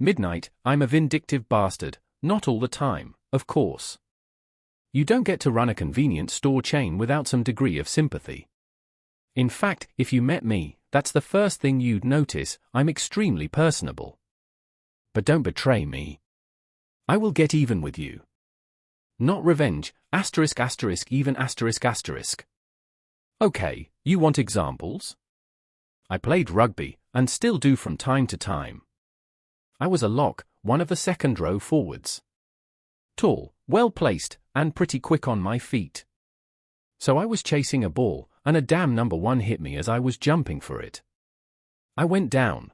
Midnight, I'm a vindictive bastard, not all the time, of course. You don't get to run a convenience store chain without some degree of sympathy. In fact, if you met me, that's the first thing you'd notice. I'm extremely personable. But don't betray me. I will get even with you. Not revenge, even ****. Okay, you want examples? I played rugby, and still do from time to time. I was a lock, one of the second row forwards. Tall, well placed, and pretty quick on my feet. So I was chasing a ball, and a damn number one hit me as I was jumping for it. I went down.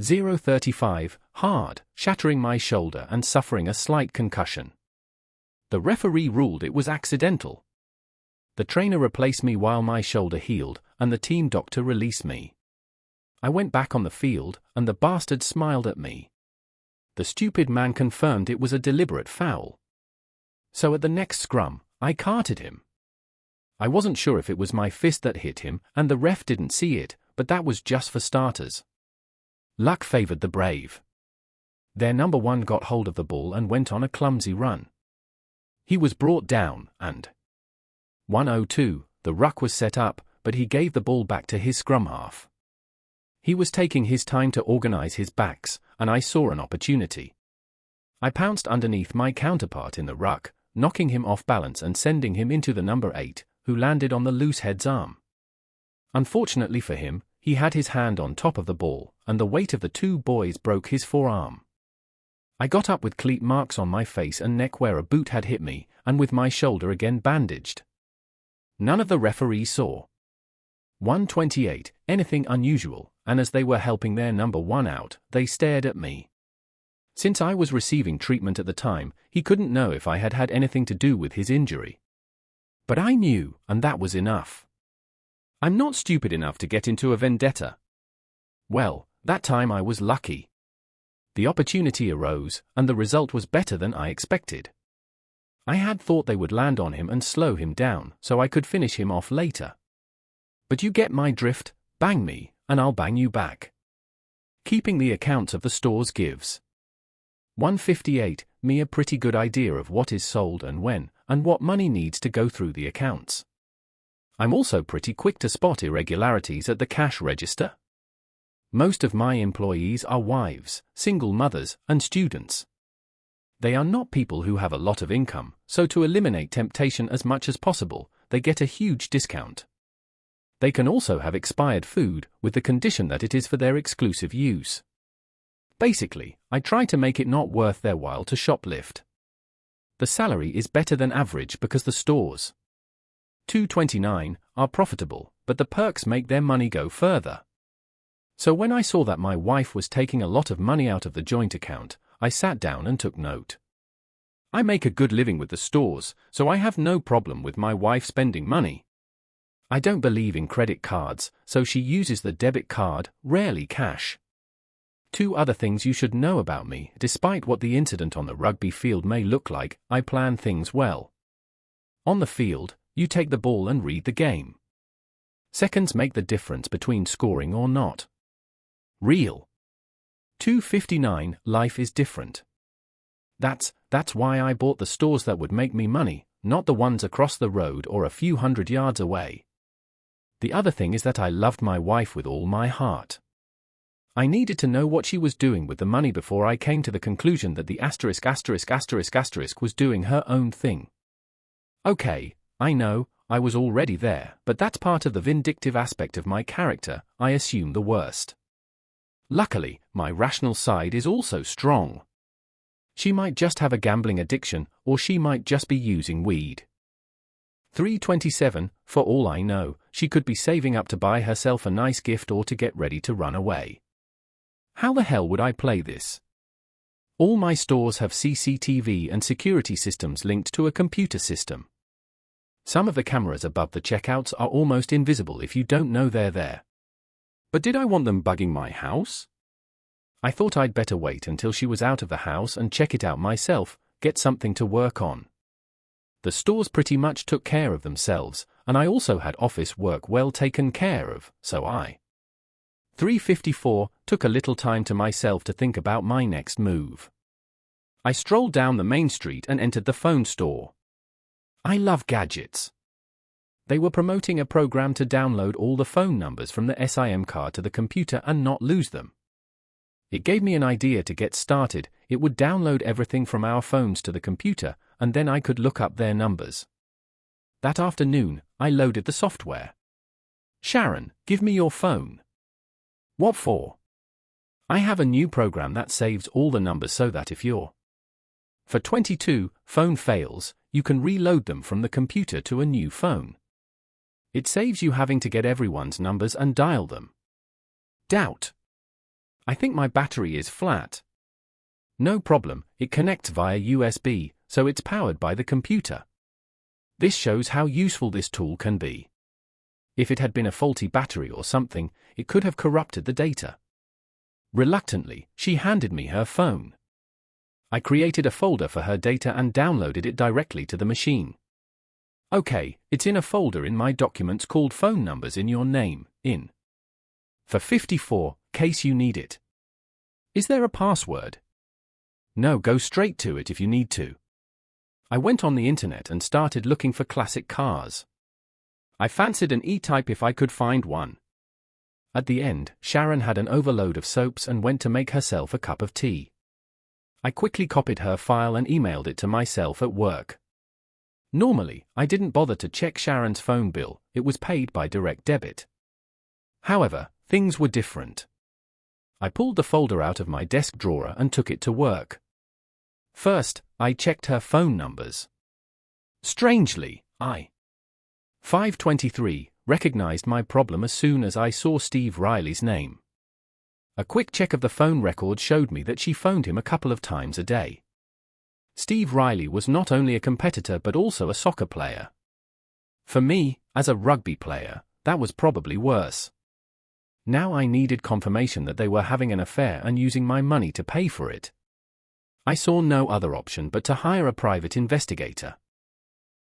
0.35, hard, shattering my shoulder and suffering a slight concussion. The referee ruled it was accidental. The trainer replaced me while my shoulder healed, and the team doctor released me. I went back on the field, and the bastard smiled at me. The stupid man confirmed it was a deliberate foul. So at the next scrum, I carted him. I wasn't sure if it was my fist that hit him, and the ref didn't see it, but that was just for starters. Luck favored the brave. Their number one got hold of the ball and went on a clumsy run. He was brought down, and 1:02, the ruck was set up, but he gave the ball back to his scrum half. He was taking his time to organize his backs, and I saw an opportunity. I pounced underneath my counterpart in the ruck, knocking him off balance and sending him into the number 8, who landed on the loose head's arm. Unfortunately for him, he had his hand on top of the ball, and the weight of the two boys broke his forearm. I got up with cleat marks on my face and neck where a boot had hit me, and with my shoulder again bandaged. None of the referees saw. 1:28, anything unusual, and as they were helping their number one out, they stared at me. Since I was receiving treatment at the time, he couldn't know if I had had anything to do with his injury. But I knew, and that was enough. I'm not stupid enough to get into a vendetta. Well, that time I was lucky. The opportunity arose, and the result was better than I expected. I had thought they would land on him and slow him down, so I could finish him off later. But you get my drift, bang me, and I'll bang you back. Keeping the accounts of the stores gives 158 me a pretty good idea of what is sold and when, and what money needs to go through the accounts. I'm also pretty quick to spot irregularities at the cash register. Most of my employees are wives, single mothers, and students. They are not people who have a lot of income, so to eliminate temptation as much as possible, they get a huge discount. They can also have expired food, with the condition that it is for their exclusive use. Basically, I try to make it not worth their while to shoplift. The salary is better than average because the stores 229 are profitable, but the perks make their money go further. So when I saw that my wife was taking a lot of money out of the joint account, I sat down and took note. I make a good living with the stores, so I have no problem with my wife spending money. I don't believe in credit cards, so she uses the debit card, rarely cash. 2 other things you should know about me: despite what the incident on the rugby field may look like, I plan things well. On the field, you take the ball and read the game. Seconds make the difference between scoring or not. Real. 259, life is different. That's why I bought the stores that would make me money, not the ones across the road or a few hundred yards away. The other thing is that I loved my wife with all my heart. I needed to know what she was doing with the money before I came to the conclusion that the **** was doing her own thing. Okay, I know, I was already there, but that's part of the vindictive aspect of my character. I assume the worst. Luckily, my rational side is also strong. She might just have a gambling addiction, or she might just be using weed. 327, for all I know, she could be saving up to buy herself a nice gift or to get ready to run away. How the hell would I play this? All my stores have CCTV and security systems linked to a computer system. Some of the cameras above the checkouts are almost invisible if you don't know they're there. But did I want them bugging my house? I thought I'd better wait until she was out of the house and check it out myself, get something to work on. The stores pretty much took care of themselves, and I also had office work well taken care of, so I 3:54, took a little time to myself to think about my next move. I strolled down the main street and entered the phone store. I love gadgets. They were promoting a program to download all the phone numbers from the SIM card to the computer and not lose them. It gave me an idea to get started. It would download everything from our phones to the computer, and then I could look up their numbers. That afternoon, I loaded the software. Sharon, give me your phone. What for? I have a new program that saves all the numbers so that if your for 22 phone fails, you can reload them from the computer to a new phone. It saves you having to get everyone's numbers and dial them. Doubt. I think my battery is flat. No problem, it connects via USB, so it's powered by the computer. This shows how useful this tool can be. If it had been a faulty battery or something, it could have corrupted the data. Reluctantly, she handed me her phone. I created a folder for her data and downloaded it directly to the machine. Okay, it's in a folder in my documents called Phone Numbers in Your Name, in. For 54, case you need it. Is there a password? No, go straight to it if you need to. I went on the internet and started looking for classic cars. I fancied an E-Type if I could find one. At the end, Sharon had an overload of soaps and went to make herself a cup of tea. I quickly copied her file and emailed it to myself at work. Normally, I didn't bother to check Sharon's phone bill, it was paid by direct debit. However, things were different. I pulled the folder out of my desk drawer and took it to work. First, I checked her phone numbers. Strangely, I 523 recognized my problem as soon as I saw Steve Riley's name. A quick check of the phone record showed me that she phoned him a couple of times a day. Steve Riley was not only a competitor but also a soccer player. For me, as a rugby player, that was probably worse. Now I needed confirmation that they were having an affair and using my money to pay for it. I saw no other option but to hire a private investigator.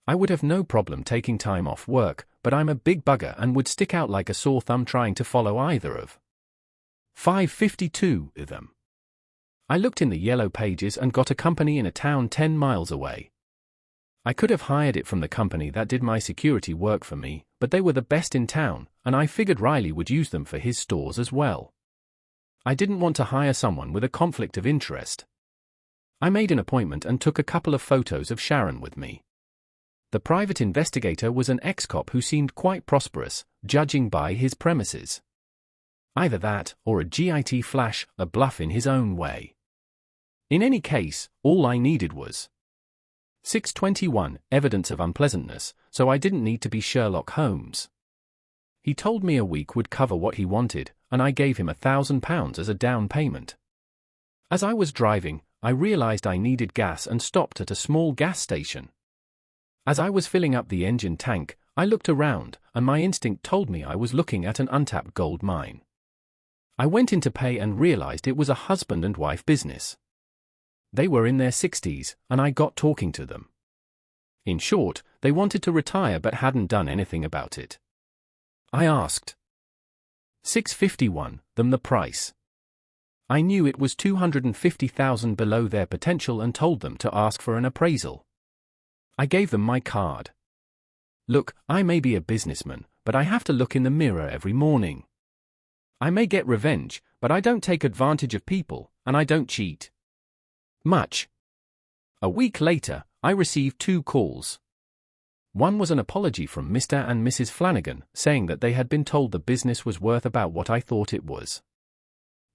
I would have no problem taking time off work, but I'm a big bugger and would stick out like a sore thumb trying to follow either of 552 of them. I looked in the yellow pages and got a company in a town 10 miles away. I could have hired it from the company that did my security work for me, but they were the best in town, and I figured Riley would use them for his stores as well. I didn't want to hire someone with a conflict of interest. I made an appointment and took a couple of photos of Sharon with me. The private investigator was an ex-cop who seemed quite prosperous, judging by his premises. Either that, or a GIT flash, a bluff in his own way. In any case, all I needed was 621, evidence of unpleasantness, so I didn't need to be Sherlock Holmes. He told me a week would cover what he wanted, and I gave him £1,000 as a down payment. As I was driving, I realized I needed gas and stopped at a small gas station. As I was filling up the engine tank, I looked around, and my instinct told me I was looking at an untapped gold mine. I went in to pay and realized it was a husband and wife business. They were in their 60s, and I got talking to them. In short, they wanted to retire but hadn't done anything about it. I asked $651 them the price. I knew it was $250,000 below their potential and told them to ask for an appraisal. I gave them my card. Look, I may be a businessman, but I have to look in the mirror every morning. I may get revenge, but I don't take advantage of people, and I don't cheat. Much. A week later, I received 2 calls. One was an apology from Mr. and Mrs. Flanagan, saying that they had been told the business was worth about what I thought it was.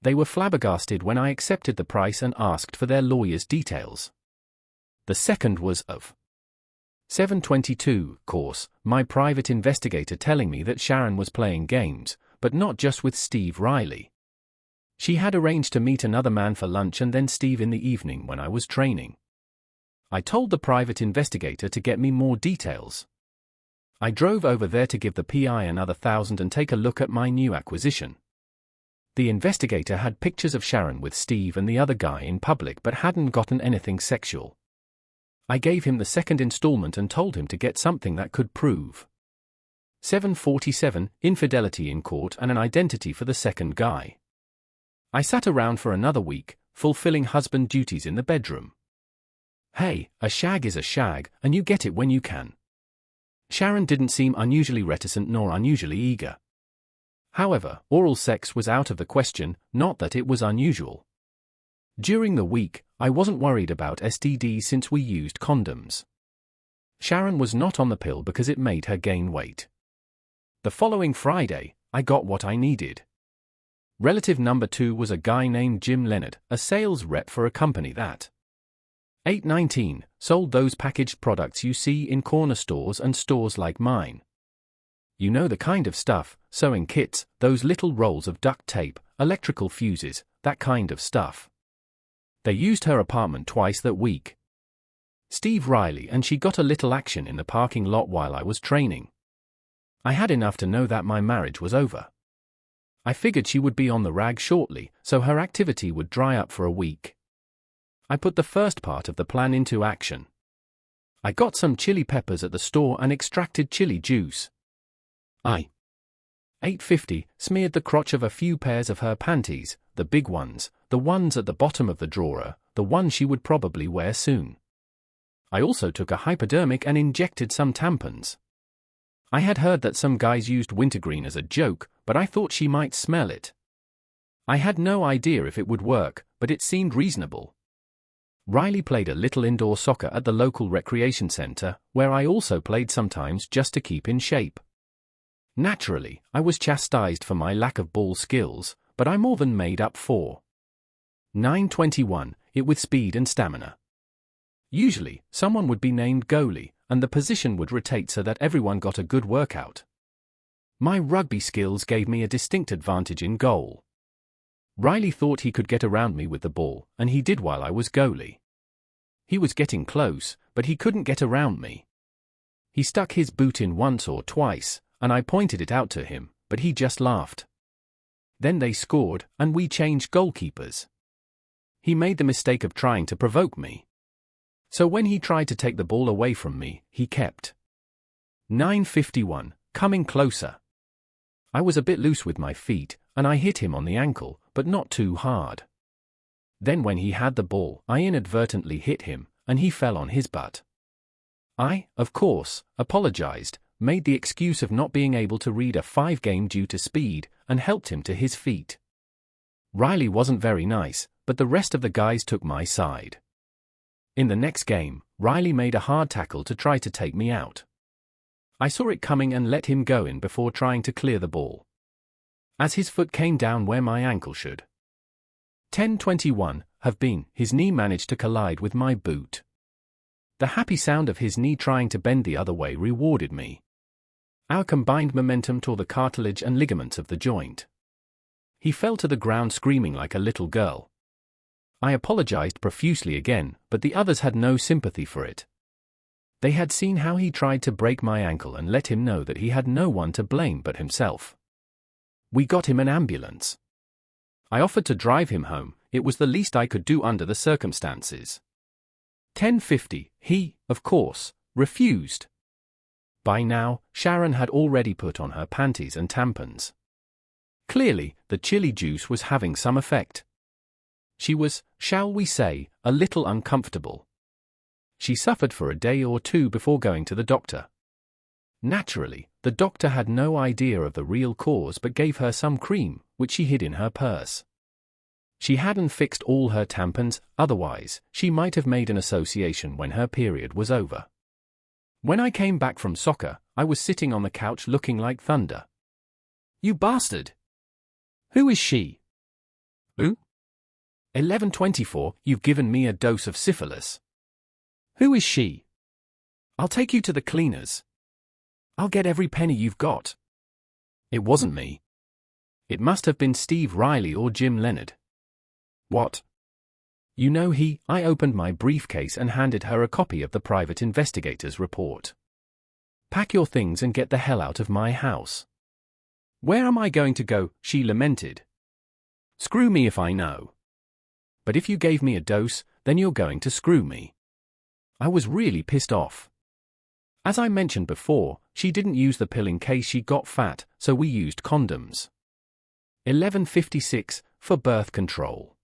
They were flabbergasted when I accepted the price and asked for their lawyer's details. The second was of 722, course, my private investigator telling me that Sharon was playing games, but not just with Steve Riley. She had arranged to meet another man for lunch and then Steve in the evening when I was training. I told the private investigator to get me more details. I drove over there to give the PI another $1,000 and take a look at my new acquisition. The investigator had pictures of Sharon with Steve and the other guy in public but hadn't gotten anything sexual. I gave him the second installment and told him to get something that could prove 747, infidelity in court and an identity for the second guy. I sat around for another week, fulfilling husband duties in the bedroom. Hey, a shag is a shag, and you get it when you can. Sharon didn't seem unusually reticent nor unusually eager. However, oral sex was out of the question, not that it was unusual. During the week, I wasn't worried about STDs since we used condoms. Sharon was not on the pill because it made her gain weight. The following Friday, I got what I needed. Relative number 2 was a guy named Jim Leonard, a sales rep for a company that 819 sold those packaged products you see in corner stores and stores like mine. You know the kind of stuff, sewing kits, those little rolls of duct tape, electrical fuses, that kind of stuff. They used her apartment twice that week. Steve Riley and she got a little action in the parking lot while I was training. I had enough to know that my marriage was over. I figured she would be on the rag shortly, so her activity would dry up for a week. I put the first part of the plan into action. I got some chili peppers at the store and extracted chili juice. I 850 smeared the crotch of a few pairs of her panties, the big ones, the ones at the bottom of the drawer, the one she would probably wear soon. I also took a hypodermic and injected some tampons. I had heard that some guys used wintergreen as a joke, but I thought she might smell it. I had no idea if it would work, but it seemed reasonable. Riley played a little indoor soccer at the local recreation center, where I also played sometimes just to keep in shape. Naturally, I was chastised for my lack of ball skills, but I more than made up for. 921, it with speed and stamina. Usually, someone would be named goalie, and the position would rotate so that everyone got a good workout. My rugby skills gave me a distinct advantage in goal. Riley thought he could get around me with the ball, and he did while I was goalie. He was getting close, but he couldn't get around me. He stuck his boot in once or twice, and I pointed it out to him, but he just laughed. Then they scored, and we changed goalkeepers. He made the mistake of trying to provoke me. So when he tried to take the ball away from me, he kept 951, coming closer. I was a bit loose with my feet, and I hit him on the ankle, but not too hard. Then when he had the ball, I inadvertently hit him, and he fell on his butt. I, of course, apologized, made the excuse of not being able to read a 5-game due to speed, and helped him to his feet. Riley wasn't very nice, but the rest of the guys took my side. In the next game, Riley made a hard tackle to try to take me out. I saw it coming and let him go in before trying to clear the ball. As his foot came down where my ankle should. 1021, his knee managed to collide with my boot. The happy sound of his knee trying to bend the other way rewarded me. Our combined momentum tore the cartilage and ligaments of the joint. He fell to the ground screaming like a little girl. I apologized profusely again, but the others had no sympathy for it. They had seen how he tried to break my ankle and let him know that he had no one to blame but himself. We got him an ambulance. I offered to drive him home, it was the least I could do under the circumstances. 1050, he, of course, refused. By now, Sharon had already put on her panties and tampons. Clearly, the chili juice was having some effect. She was, shall we say, a little uncomfortable. She suffered for a day or two before going to the doctor. Naturally, the doctor had no idea of the real cause but gave her some cream, which she hid in her purse. She hadn't fixed all her tampons, otherwise, she might have made an association when her period was over. When I came back from soccer, I was sitting on the couch looking like thunder. You bastard! Who is she? Who? 1124, you've given me a dose of syphilis. Who is she? I'll take you to the cleaners. I'll get every penny you've got. It wasn't me. It must have been Steve Riley or Jim Leonard. What? You know I opened my briefcase and handed her a copy of the private investigator's report. Pack your things and get the hell out of my house. Where am I going to go? She lamented. Screw me if I know. But if you gave me a dose, then you're going to screw me. I was really pissed off. As I mentioned before, she didn't use the pill in case she got fat, so we used condoms. 11:56, for birth control.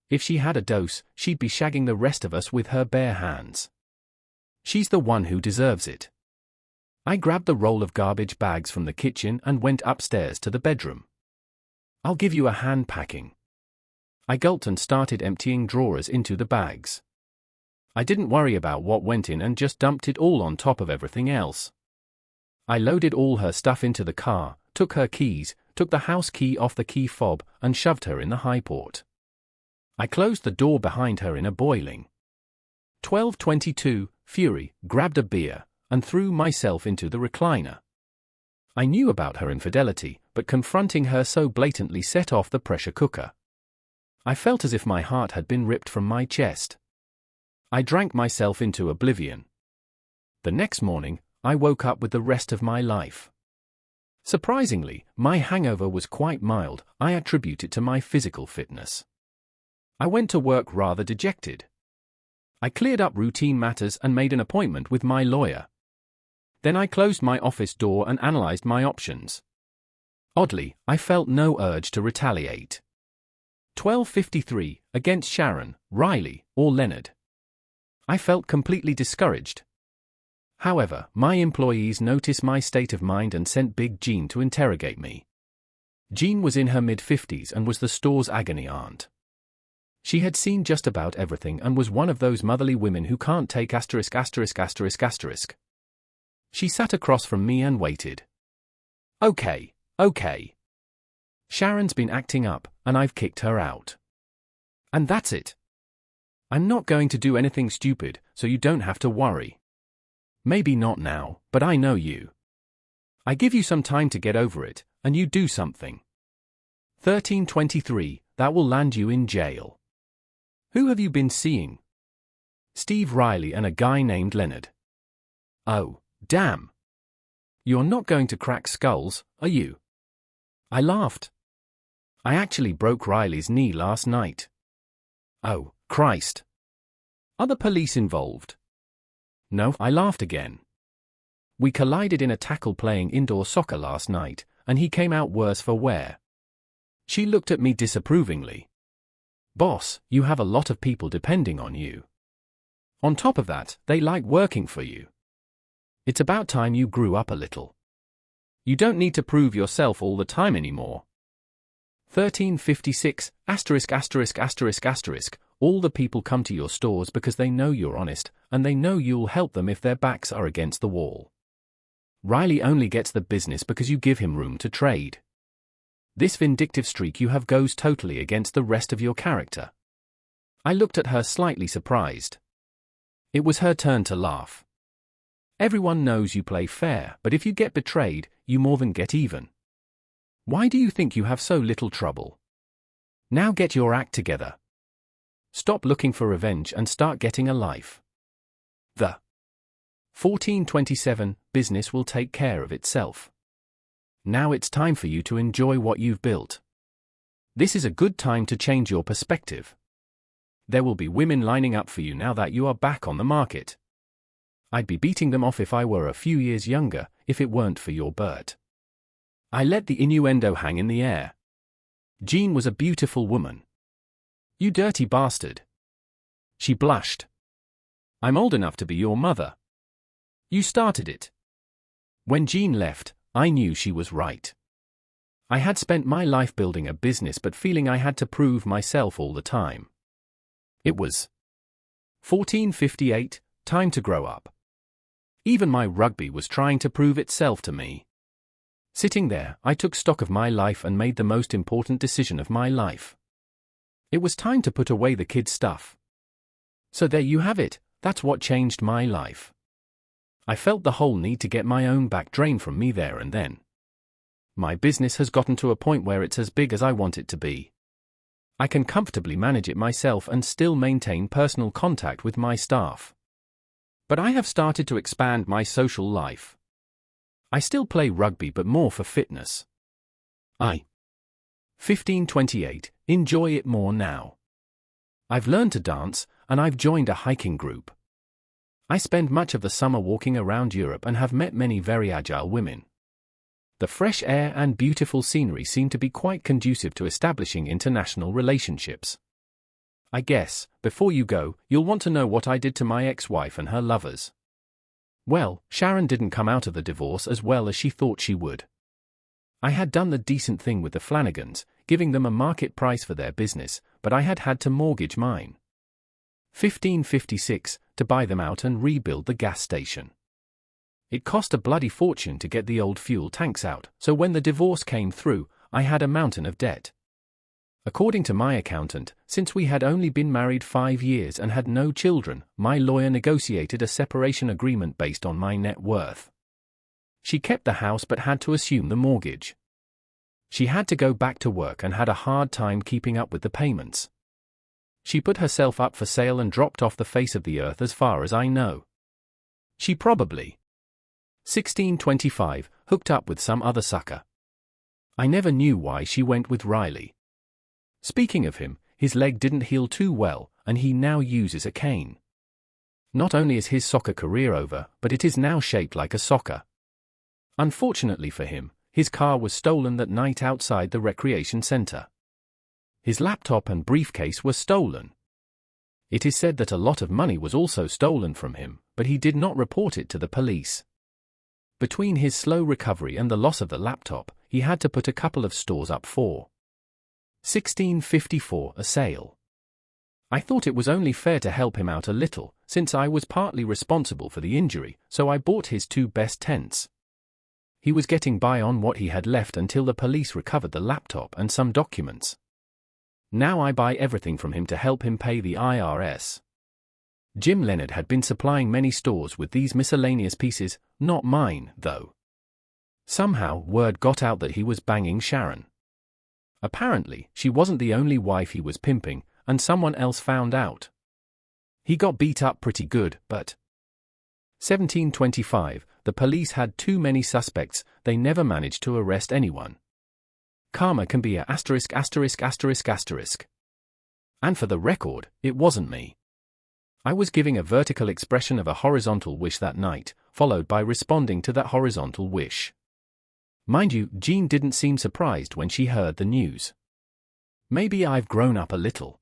If she had a dose, she'd be shagging the rest of us with her bare hands. She's the one who deserves it. I grabbed the roll of garbage bags from the kitchen and went upstairs to the bedroom. I'll give you a hand packing. I gulped and started emptying drawers into the bags. I didn't worry about what went in and just dumped it all on top of everything else. I loaded all her stuff into the car, took her keys, took the house key off the key fob, and shoved her in the high port. I closed the door behind her in a boiling 12:22 fury, grabbed a beer, and threw myself into the recliner. I knew about her infidelity, but confronting her so blatantly set off the pressure cooker. I felt as if my heart had been ripped from my chest. I drank myself into oblivion. The next morning, I woke up with the rest of my life. Surprisingly, my hangover was quite mild. I attribute it to my physical fitness. I went to work rather dejected. I cleared up routine matters and made an appointment with my lawyer. Then I closed my office door and analyzed my options. Oddly, I felt no urge to retaliate. 12:53, against Sharon, Riley, or Leonard. I felt completely discouraged. However, my employees noticed my state of mind and sent Big Jean to interrogate me. Jean was in her mid-50s and was the store's agony aunt. She had seen just about everything and was one of those motherly women who can't take *******. She sat across from me and waited. Okay. Sharon's been acting up, and I've kicked her out. And that's it. I'm not going to do anything stupid, so you don't have to worry. Maybe not now, but I know you. I give you some time to get over it, and you do something. 13:23, that will land you in jail. Who have you been seeing? Steve Riley and a guy named Leonard. Oh, damn. You're not going to crack skulls, are you? I laughed. I actually broke Riley's knee last night. Oh, Christ. Are the police involved? No, I laughed again. We collided in a tackle playing indoor soccer last night, and he came out worse for wear. She looked at me disapprovingly. Boss, you have a lot of people depending on you. On top of that, they like working for you. It's about time you grew up a little. You don't need to prove yourself all the time anymore. 13:56, ******, all the people come to your stores because they know you're honest, and they know you'll help them if their backs are against the wall. Riley only gets the business because you give him room to trade. This vindictive streak you have goes totally against the rest of your character. I looked at her slightly surprised. It was her turn to laugh. Everyone knows you play fair, but if you get betrayed, you more than get even. Why do you think you have so little trouble? Now get your act together. Stop looking for revenge and start getting a life. 14:27, business will take care of itself. Now it's time for you to enjoy what you've built. This is a good time to change your perspective. There will be women lining up for you now that you are back on the market. I'd be beating them off if I were a few years younger, if it weren't for your Bert. I let the innuendo hang in the air. Jean was a beautiful woman. You dirty bastard. She blushed. I'm old enough to be your mother. You started it. When Jean left, I knew she was right. I had spent my life building a business but feeling I had to prove myself all the time. It was 14:58, time to grow up. Even my rugby was trying to prove itself to me. Sitting there, I took stock of my life and made the most important decision of my life. It was time to put away the kid stuff. So there you have it, that's what changed my life. I felt the whole need to get my own back drained from me there and then. My business has gotten to a point where it's as big as I want it to be. I can comfortably manage it myself and still maintain personal contact with my staff. But I have started to expand my social life. I still play rugby but more for fitness. 15:28, enjoy it more now. I've learned to dance, and I've joined a hiking group. I spend much of the summer walking around Europe and have met many very agile women. The fresh air and beautiful scenery seem to be quite conducive to establishing international relationships. I guess, before you go, you'll want to know what I did to my ex-wife and her lovers. Well, Sharon didn't come out of the divorce as well as she thought she would. I had done the decent thing with the Flanagans, giving them a market price for their business, but I had to mortgage mine. 1556, to buy them out and rebuild the gas station. It cost a bloody fortune to get the old fuel tanks out, so when the divorce came through, I had a mountain of debt. According to my accountant, since we had only been married 5 years and had no children, my lawyer negotiated a separation agreement based on my net worth. She kept the house but had to assume the mortgage. She had to go back to work and had a hard time keeping up with the payments. She put herself up for sale and dropped off the face of the earth as far as I know. She probably 1625, hooked up with some other sucker. I never knew why she went with Riley. Speaking of him, his leg didn't heal too well, and he now uses a cane. Not only is his soccer career over, but it is now shaped like a soccer. Unfortunately for him, his car was stolen that night outside the recreation center. His laptop and briefcase were stolen. It is said that a lot of money was also stolen from him, but he did not report it to the police. Between his slow recovery and the loss of the laptop, he had to put a couple of stores up for 1654 a sale. I thought it was only fair to help him out a little, since I was partly responsible for the injury, so I bought his 2 best tents. He was getting by on what he had left until the police recovered the laptop and some documents. Now I buy everything from him to help him pay the IRS. Jim Leonard had been supplying many stores with these miscellaneous pieces, not mine, though. Somehow, word got out that he was banging Sharon. Apparently, she wasn't the only wife he was pimping, and someone else found out. He got beat up pretty good, but 1725, the police had too many suspects, they never managed to arrest anyone. Karma can be a asterisk. And for the record, it wasn't me. I was giving a vertical expression of a horizontal wish that night, followed by responding to that horizontal wish. Mind you, Jean didn't seem surprised when she heard the news. Maybe I've grown up a little.